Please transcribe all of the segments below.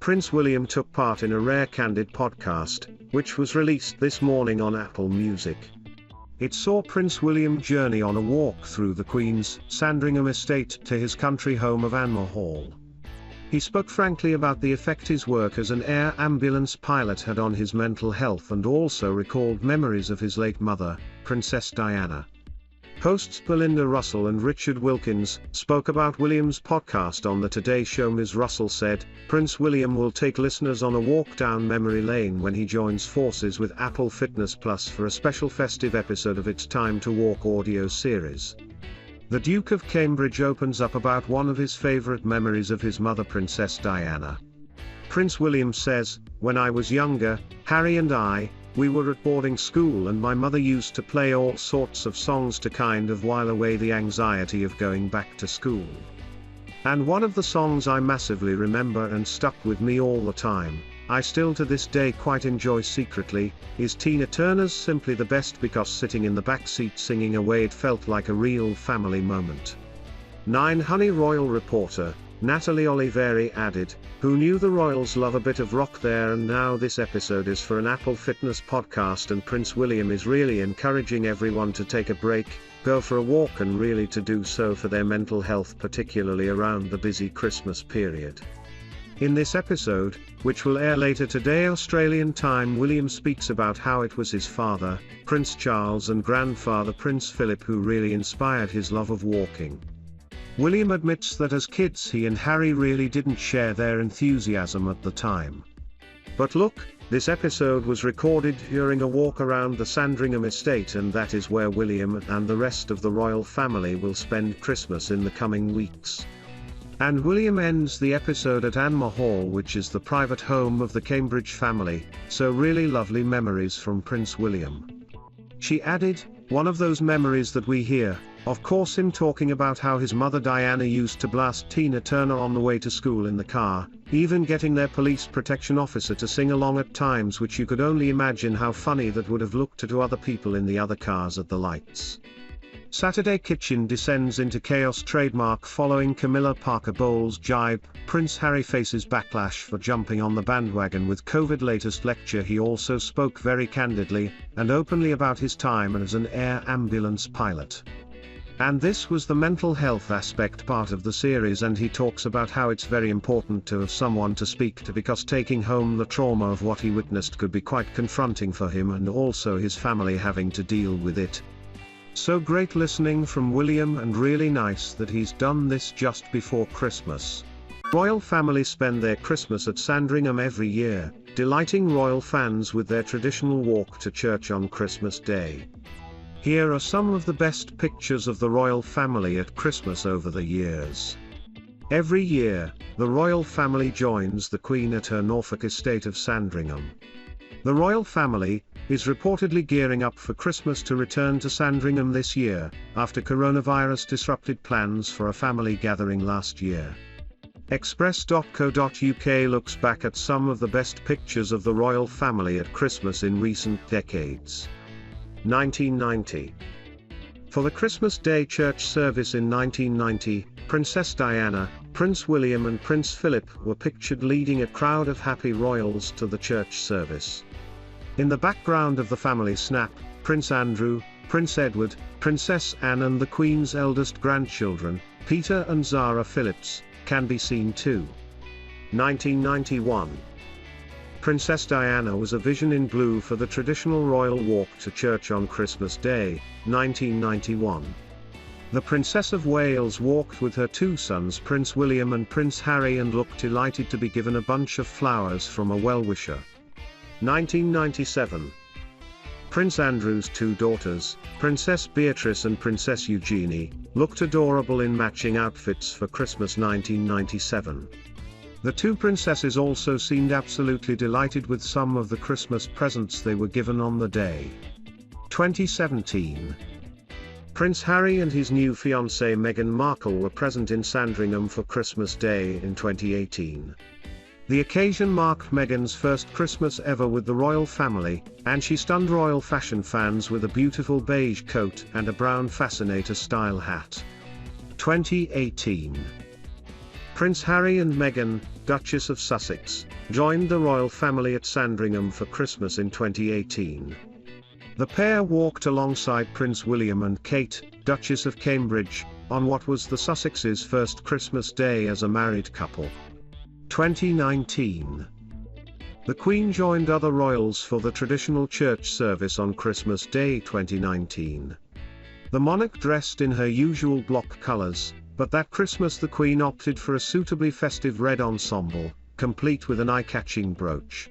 Prince William took part in a rare Candid podcast, which was released this morning on Apple Music. It saw Prince William journey on a walk through the Queen's Sandringham estate to his country home of Anmer Hall. He spoke frankly about the effect his work as an air ambulance pilot had on his mental health and also recalled memories of his late mother, Princess Diana. Hosts Belinda Russell and Richard Wilkins spoke about William's podcast on the Today Show. Ms. Russell said, Prince William will take listeners on a walk down memory lane when he joins forces with Apple Fitness Plus for a special festive episode of its Time to Walk audio series. The Duke of Cambridge opens up about one of his favorite memories of his mother, Princess Diana. Prince William says, when I was younger, Harry and we were at boarding school and my mother used to play all sorts of songs to kind of while away the anxiety of going back to school. And one of the songs I massively remember and stuck with me all the time, I still to this day quite enjoy secretly, is Tina Turner's Simply the Best, because sitting in the backseat singing away it felt like a real family moment. 9 Honey Royal reporter, Natalie Oliveri added, who knew the royals love a bit of rock there, and now this episode is for an Apple Fitness podcast and Prince William is really encouraging everyone to take a break, go for a walk and really to do so for their mental health, particularly around the busy Christmas period. In this episode, which will air later today Australian time, William speaks about how it was his father, Prince Charles, and grandfather Prince Philip who really inspired his love of walking. William admits that as kids he and Harry really didn't share their enthusiasm at the time. But look, this episode was recorded during a walk around the Sandringham estate, and that is where William and the rest of the royal family will spend Christmas in the coming weeks. And William ends the episode at Anmer Hall, which is the private home of the Cambridge family, so really lovely memories from Prince William. She added, one of those memories that we hear, of course, him talking about how his mother Diana used to blast Tina Turner on the way to school in the car, even getting their police protection officer to sing along at times, which you could only imagine how funny that would have looked to other people in the other cars at the lights. Saturday Kitchen descends into chaos trademark following Camilla Parker Bowles' jibe. Prince Harry faces backlash for jumping on the bandwagon with COVID latest lecture. He also spoke very candidly and openly about his time as an air ambulance pilot. And this was the mental health aspect part of the series, and he talks about how it's very important to have someone to speak to, because taking home the trauma of what he witnessed could be quite confronting for him and also his family having to deal with it. So great listening from William, and really nice that he's done this just before Christmas. Royal family spend their Christmas at Sandringham every year, delighting royal fans with their traditional walk to church on Christmas Day. Here are some of the best pictures of the royal family at Christmas over the years. Every year, the royal family joins the Queen at her Norfolk estate of Sandringham. The royal family is reportedly gearing up for Christmas to return to Sandringham this year, after coronavirus disrupted plans for a family gathering last year. Express.co.uk looks back at some of the best pictures of the royal family at Christmas in recent decades. 1990. For the Christmas Day church service in 1990, Princess Diana, Prince William and Prince Philip were pictured leading a crowd of happy royals to the church service. In the background of the family snap, Prince Andrew, Prince Edward, Princess Anne and the Queen's eldest grandchildren, Peter and Zara Phillips, can be seen too. 1991. Princess Diana was a vision in blue for the traditional royal walk to church on Christmas Day, 1991. The Princess of Wales walked with her 2 sons Prince William and Prince Harry and looked delighted to be given a bunch of flowers from a well-wisher. 1997. Prince Andrew's 2 daughters, Princess Beatrice and Princess Eugenie, looked adorable in matching outfits for Christmas 1997. The 2 princesses also seemed absolutely delighted with some of the Christmas presents they were given on the day. 2017. Prince Harry and his new fiancée Meghan Markle were present in Sandringham for Christmas Day in 2018. The occasion marked Meghan's first Christmas ever with the royal family, and she stunned royal fashion fans with a beautiful beige coat and a brown fascinator-style hat. 2018. Prince Harry and Meghan, Duchess of Sussex, joined the royal family at Sandringham for Christmas in 2018. The pair walked alongside Prince William and Kate, Duchess of Cambridge, on what was the Sussexes' first Christmas day as a married couple. 2019. The Queen joined other royals for the traditional church service on Christmas Day 2019. The monarch dressed in her usual block colours, but that Christmas the Queen opted for a suitably festive red ensemble, complete with an eye-catching brooch.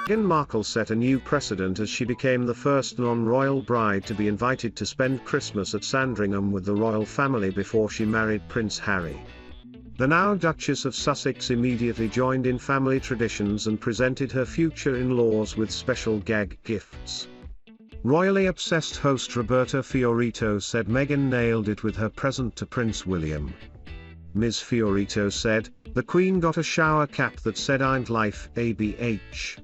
Meghan Markle set a new precedent as she became the first non-royal bride to be invited to spend Christmas at Sandringham with the royal family before she married Prince Harry. The now Duchess of Sussex immediately joined in family traditions and presented her future in-laws with special gag gifts. Royally obsessed host Roberta Fiorito said Meghan nailed it with her present to Prince William. Ms. Fiorito said, "The Queen got a shower cap that said 'Ain't life, ABH.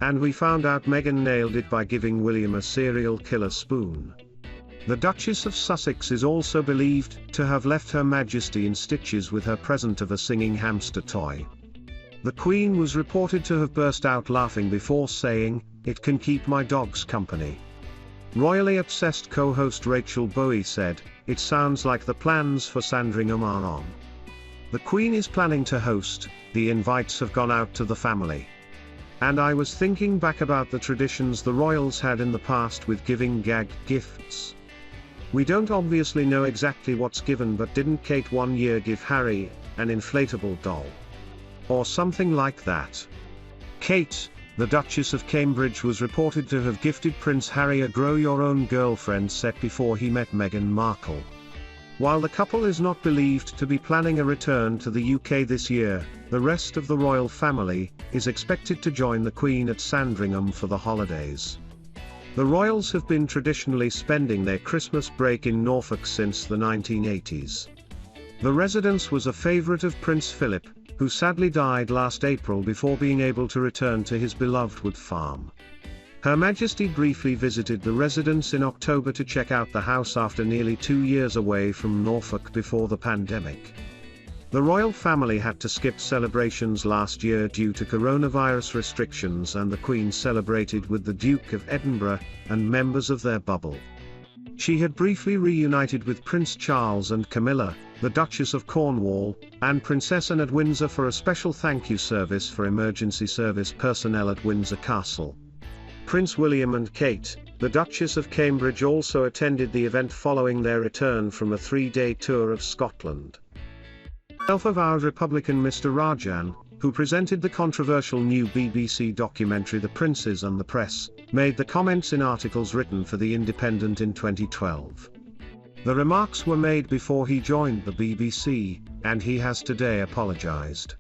And we found out Meghan nailed it by giving William a serial killer spoon." The Duchess of Sussex is also believed to have left Her Majesty in stitches with her present of a singing hamster toy. The Queen was reported to have burst out laughing before saying, "It can keep my dogs company." Royally obsessed co-host Rachel Bowie said, "It sounds like the plans for Sandringham are on. The Queen is planning to host, the invites have gone out to the family. And I was thinking back about the traditions the royals had in the past with giving gag gifts. We don't obviously know exactly what's given, but didn't Kate one year give Harry an inflatable doll? Or something like that?" Kate, the Duchess of Cambridge, was reported to have gifted Prince Harry a grow-your-own girlfriend set before he met Meghan Markle. While the couple is not believed to be planning a return to the UK this year, the rest of the royal family is expected to join the Queen at Sandringham for the holidays. The royals have been traditionally spending their Christmas break in Norfolk since the 1980s. The residence was a favourite of Prince Philip, who sadly died last April before being able to return to his beloved Wood Farm. Her Majesty briefly visited the residence in October to check out the house after nearly 2 years away from Norfolk before the pandemic. The royal family had to skip celebrations last year due to coronavirus restrictions, and the Queen celebrated with the Duke of Edinburgh and members of their bubble. She had briefly reunited with Prince Charles and Camilla, the Duchess of Cornwall, and Princess Anne at Windsor for a special thank you service for emergency service personnel at Windsor Castle. Prince William and Kate, the Duchess of Cambridge, also attended the event following their return from a 3-day tour of Scotland. Self-avowed Republican Mr. Rajan, who presented the controversial new BBC documentary The Princes and the Press, made the comments in articles written for The Independent in 2012. The remarks were made before he joined the BBC, and he has today apologised.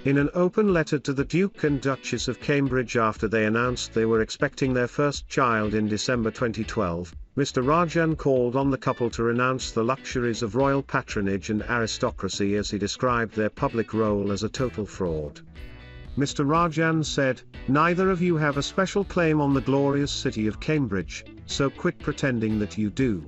In an open letter to the Duke and Duchess of Cambridge after they announced they were expecting their first child in December 2012, Mr. Rajan called on the couple to renounce the luxuries of royal patronage and aristocracy, as he described their public role as a total fraud. Mr. Rajan said, "Neither of you have a special claim on the glorious city of Cambridge, so quit pretending that you do."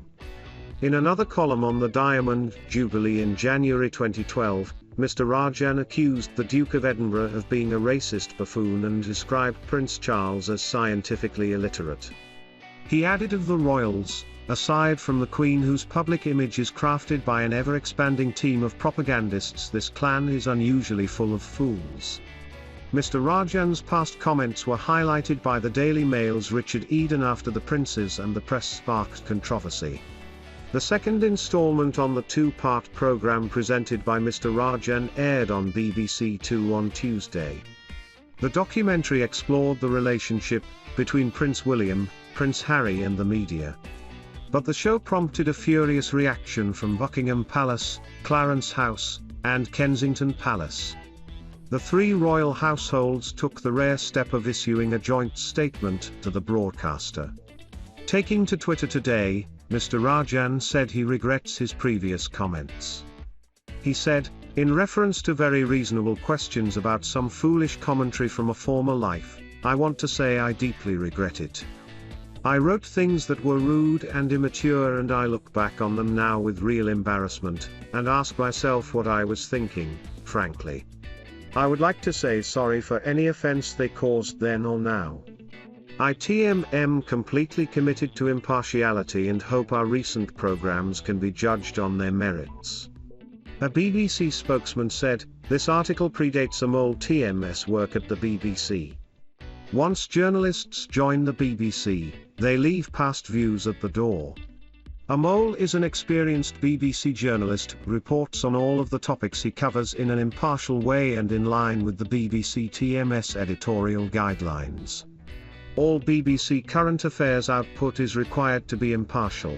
In another column on the Diamond Jubilee in January 2012, Mr. Rajan accused the Duke of Edinburgh of being a racist buffoon and described Prince Charles as scientifically illiterate. He added of the royals, aside from the Queen, whose public image is crafted by an ever-expanding team of propagandists, this clan is unusually full of fools. Mr. Rajan's past comments were highlighted by the Daily Mail's Richard Eden after The Princes and the Press sparked controversy. The second installment on the 2-part programme presented by Mr. Rajan aired on BBC Two on Tuesday. The documentary explored the relationship between Prince William, Prince Harry and the media. But the show prompted a furious reaction from Buckingham Palace, Clarence House, and Kensington Palace. The 3 royal households took the rare step of issuing a joint statement to the broadcaster. Taking to Twitter today, Mr. Rajan said he regrets his previous comments. He said, "In reference to very reasonable questions about some foolish commentary from a former life, I want to say I deeply regret it. I wrote things that were rude and immature, and I look back on them now with real embarrassment, and ask myself what I was thinking, frankly." I would like to say sorry for any offense they caused then or now. I'm completely committed to impartiality and hope our recent programs can be judged on their merits. A BBC spokesman said, this article predates a mole TM's work at the BBC. Once journalists join the BBC, they leave past views at the door. A mole is an experienced BBC journalist who reports on all of the topics he covers in an impartial way and in line with the BBC TMS editorial guidelines. All BBC current affairs output is required to be impartial.